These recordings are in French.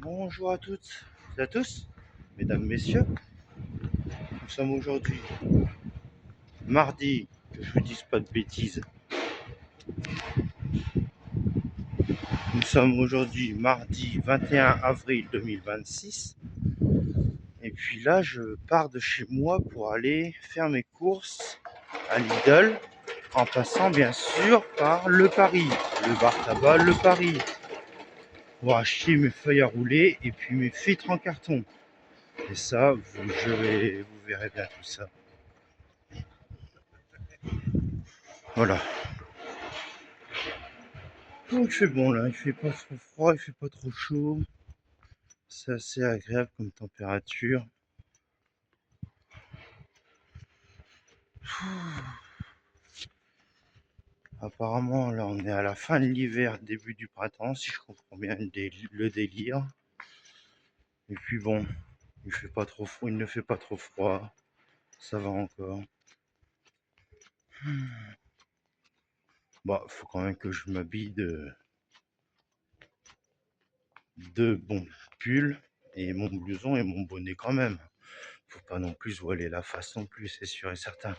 Bonjour à toutes et à tous, mesdames, messieurs. Nous sommes aujourd'hui mardi, que je ne dise pas de bêtises. Nous sommes aujourd'hui mardi 21 avril 2026. Et puis là, je pars de chez moi pour aller faire mes courses à Lidl, en passant bien sûr par Le Paris, le bar tabac Le Paris, pour acheter mes feuilles à rouler et puis mes filtres en carton. Et ça, vous verrez bien tout ça. Voilà. Oh, il fait bon là, il fait pas trop froid, il fait pas trop chaud. C'est assez agréable comme température. Apparemment là on est à la fin de l'hiver, début du printemps, si je comprends bien le délire. Et puis bon, il fait pas trop froid, il ne fait pas trop froid. Ça va encore. Bah, faut quand même que je m'habille de bons pulls et mon blouson et mon bonnet quand même. Faut pas non plus se voiler la face non plus, c'est sûr et certain.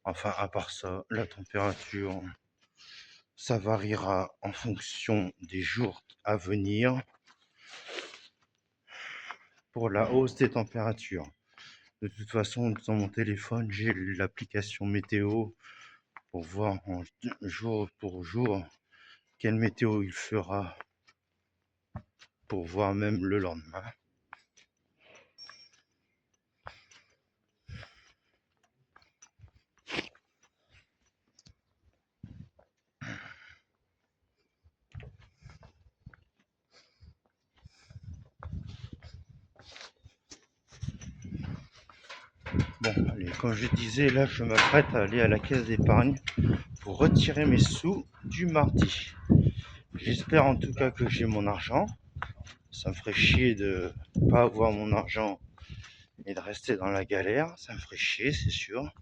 Enfin, à part ça, la température, ça variera en fonction des jours à venir pour la hausse des températures. De toute façon, dans mon téléphone, j'ai l'application météo pour voir jour pour jour quelle météo il fera, pour voir même le lendemain. Bon, allez, comme je disais, là, je m'apprête à aller à la caisse d'épargne pour retirer mes sous du mardi. J'espère en tout cas que j'ai mon argent. Ça me ferait chier de pas avoir mon argent et de rester dans la galère. Ça me ferait chier, c'est sûr.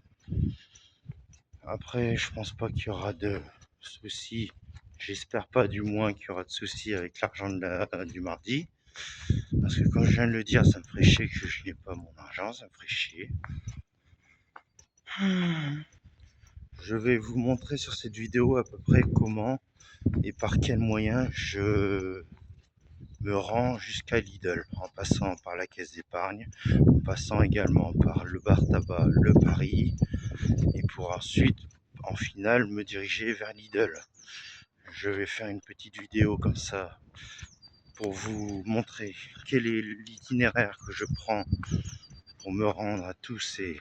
Après, je pense pas qu'il y aura de soucis. J'espère pas du moins qu'il y aura de soucis avec l'argent du mardi. Parce que comme je viens de le dire, ça me ferait chier que je n'ai pas mon argent. Ça me ferait chier. Je vais vous montrer sur cette vidéo à peu près comment et par quels moyens je me rends jusqu'à Lidl, en passant par la caisse d'épargne, en passant également par le bar tabac Le Paris, et pour ensuite, en finale, me diriger vers Lidl. Je vais faire une petite vidéo comme ça pour vous montrer quel est l'itinéraire que je prends pour me rendre à tous ces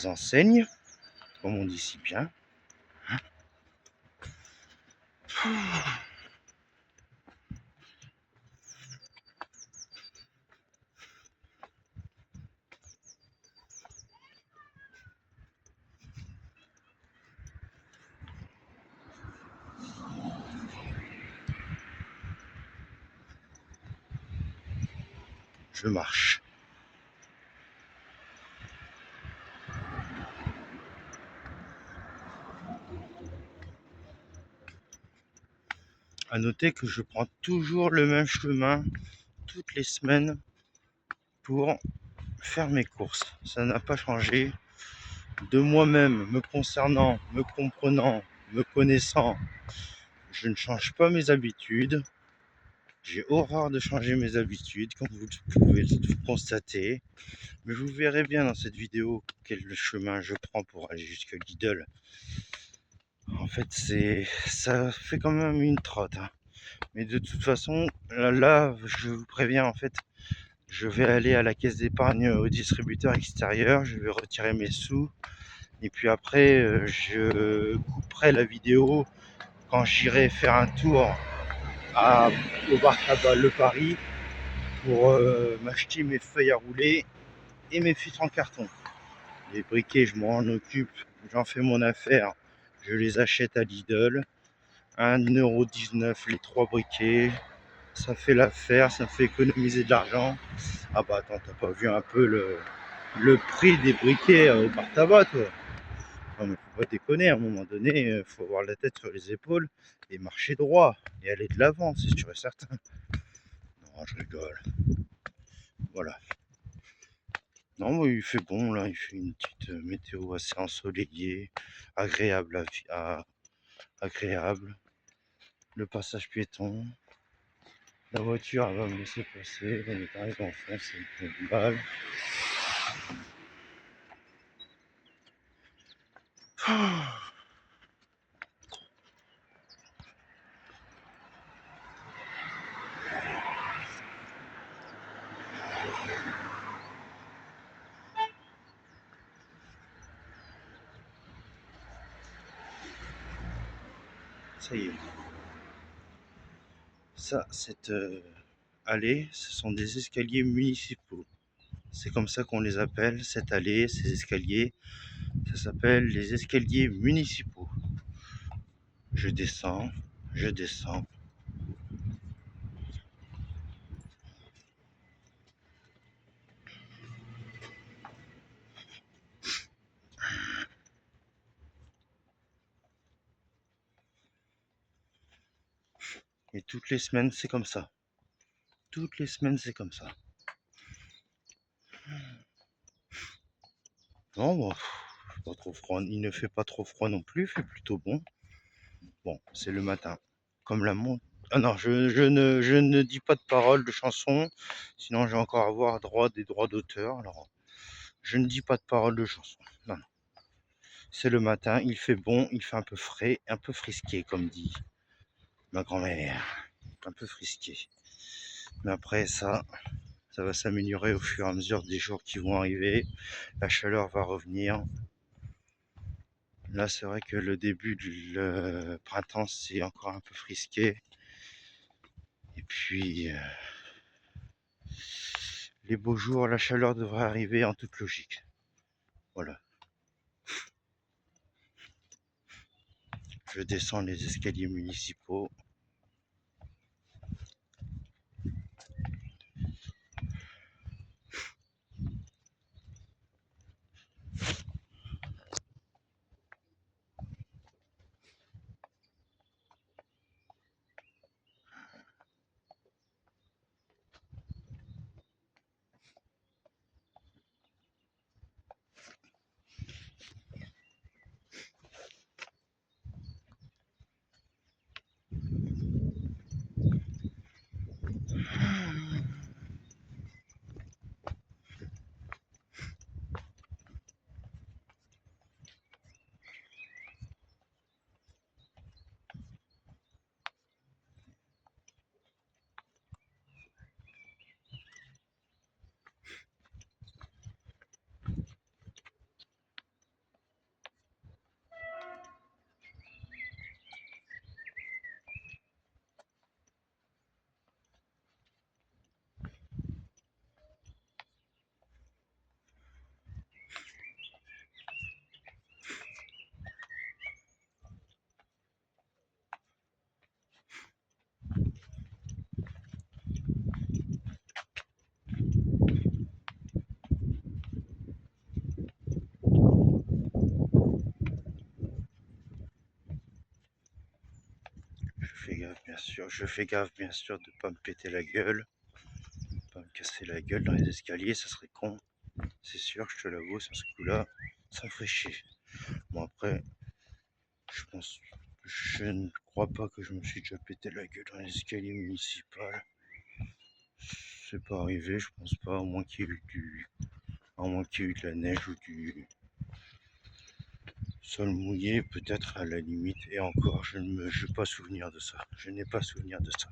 enseignes, comme on dit si bien. Je marche. À noter que je prends toujours le même chemin toutes les semaines pour faire mes courses. Ça n'a pas changé. De moi-même, me concernant, me comprenant, me connaissant, je ne change pas mes habitudes. J'ai horreur de changer mes habitudes, comme vous pouvez le constater. Mais vous verrez bien dans cette vidéo quel chemin je prends pour aller jusqu'à Lidl. En fait, ça fait quand même une trotte. Hein. Mais de toute façon, là, je vous préviens, en fait, je vais aller à la caisse d'épargne au distributeur extérieur, je vais retirer mes sous. Et puis après, je couperai la vidéo quand j'irai faire un tour au bar tabac Le Paris pour m'acheter mes feuilles à rouler et mes filtres en carton. Les briquets, je m'en occupe, j'en fais mon affaire, je les achète à Lidl. 1,19 € les 3 briquets. Ça fait l'affaire, ça fait économiser de l'argent. Ah bah attends, t'as pas vu un peu le prix des briquets au bar tabac, toi? Non mais faut pas déconner, à un moment donné, faut avoir la tête sur les épaules et marcher droit et aller de l'avant, c'est sûr et certain. Non, je rigole. Voilà. Non, mais il fait bon là, il fait une petite météo assez ensoleillée, agréable agréable. Le passage piéton. La voiture elle va me laisser passer, on est arrivé en France, c'est une balle. Ça y est. Ça, cette allée, ce sont des escaliers municipaux. C'est comme ça qu'on les appelle, cette allée, ces escaliers. Ça s'appelle les escaliers municipaux. Je descends, je descends. Et toutes les semaines, c'est comme ça. Toutes les semaines, c'est comme ça. Non, bon, pas trop froid. Il ne fait pas trop froid non plus, il fait plutôt bon. Bon, c'est le matin. Comme la montre. Ah non, je ne dis pas de paroles de chansons, sinon je vais encore avoir droit des droits d'auteur. Alors, je ne dis pas de paroles de chansons. Non, non. C'est le matin, il fait bon, il fait un peu frais, un peu frisqué, comme dit ma grand-mère. Un peu frisqué. Mais après, ça va s'améliorer au fur et à mesure des jours qui vont arriver. La chaleur va revenir. Là, c'est vrai que le début du printemps, c'est encore un peu frisqué. Et puis, les beaux jours, la chaleur devrait arriver en toute logique. Voilà. Je descends les escaliers municipaux. Je fais gaffe bien sûr de pas me péter la gueule, pas me casser la gueule dans les escaliers, ça serait con. C'est sûr, je te l'avoue, sur ce coup-là, ça me ferait chier. Bon après, je ne crois pas que je me suis déjà pété la gueule dans les escaliers municipaux. C'est pas arrivé, je pense pas, à moins qu'il y ait eu de la neige ou du sol mouillé, peut-être à la limite. Et encore, je n'ai pas souvenir de ça. Je n'ai pas souvenir de ça.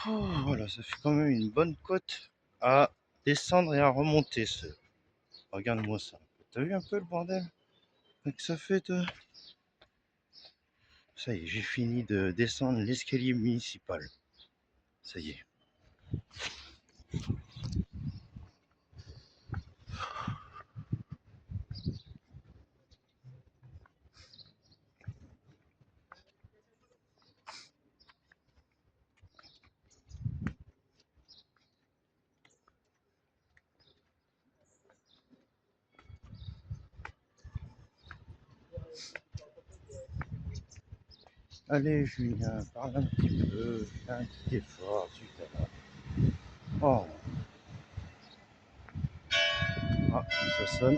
Oh, voilà, ça fait quand même une bonne côte à descendre et à remonter. Regarde-moi ça. T'as vu un peu le bordel que ça fait Ça y est, j'ai fini de descendre l'escalier municipal. Ça y est. Allez, Julien, parle un petit peu, fais un petit effort, super. Oh, ah, ça sonne,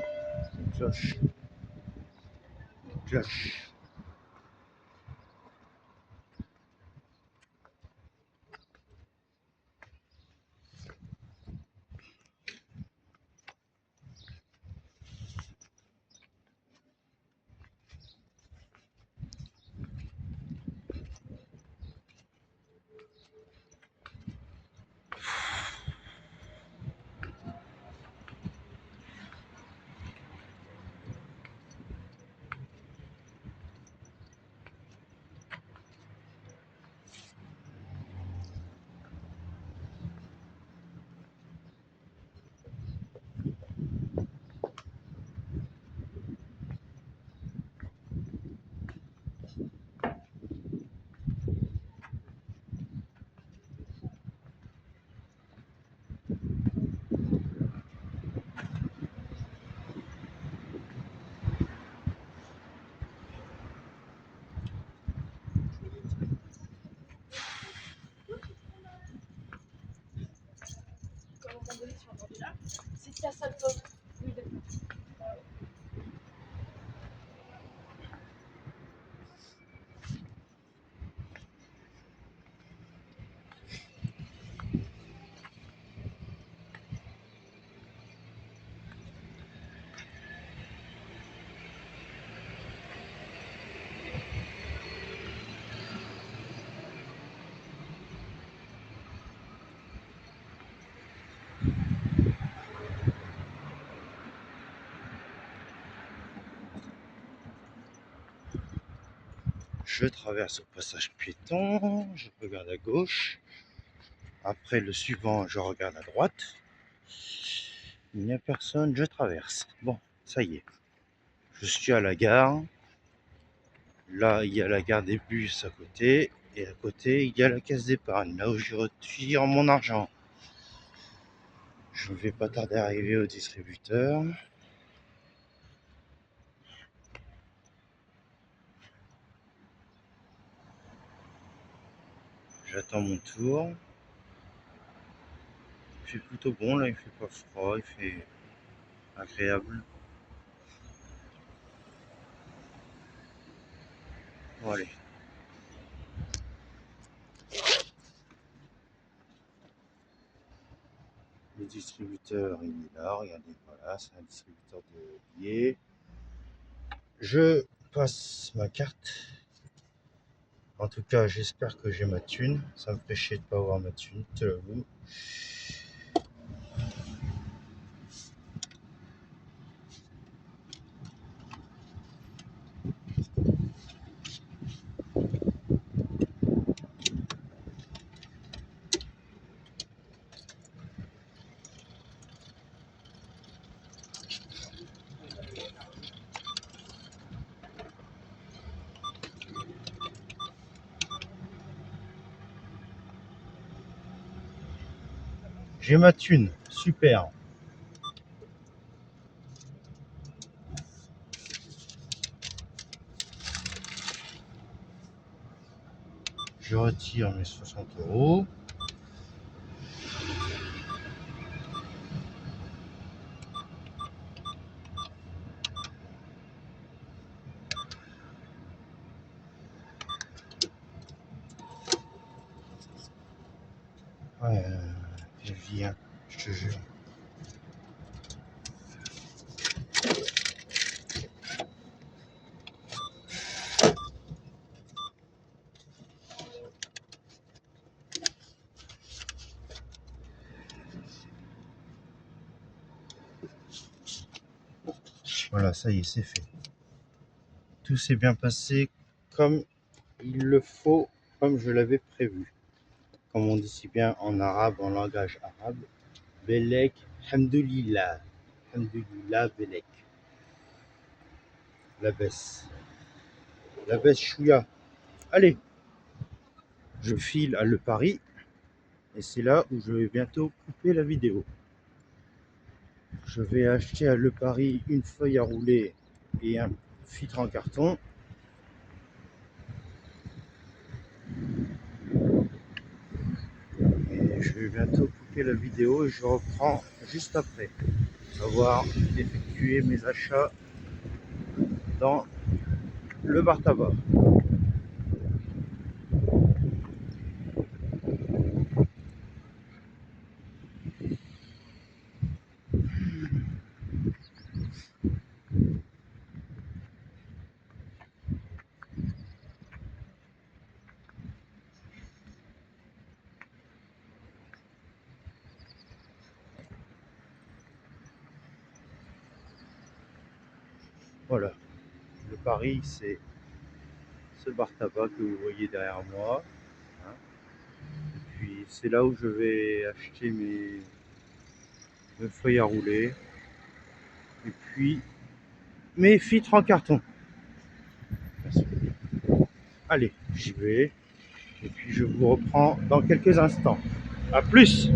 une cloche, une cloche. Je traverse au passage piéton, je regarde à gauche. Après le suivant, je regarde à droite. Il n'y a personne, je traverse. Bon, ça y est. Je suis à la gare. Là, il y a la gare des bus à côté. Et à côté, il y a la caisse d'épargne, là où je retire mon argent. Je ne vais pas tarder à arriver au distributeur. J'attends mon tour. Il fait plutôt bon là, il fait pas froid, il fait agréable. Bon allez. Le distributeur il est là, regardez, voilà, c'est un distributeur de billets. Je passe ma carte. En tout cas, j'espère que j'ai ma thune. Ça me fait chier de pas avoir ma thune, te l'avoue. J'ai ma thune, super. Je retire mes 60 €. Ouais, elle vient, je te jure. Voilà, ça y est, c'est fait. Tout s'est bien passé comme il le faut, comme je l'avais prévu. Comme on dit si bien en arabe, en langage arabe. Belek, hamdoulillah. Hamdoulillah, Belek. La baisse. La baisse chouïa. Allez, je file à Le Paris. Et c'est là où je vais bientôt couper la vidéo. Je vais acheter à Le Paris une feuille à rouler et un filtre en carton. Et je vais bientôt couper la vidéo et je reprends juste après avoir effectué mes achats dans le bar tabac. Voilà, le Paris, c'est ce bar tabac que vous voyez derrière moi. Hein. Puis c'est là où je vais acheter mes feuilles à rouler et puis mes filtres en carton. Allez, j'y vais et puis je vous reprends dans quelques instants. A plus!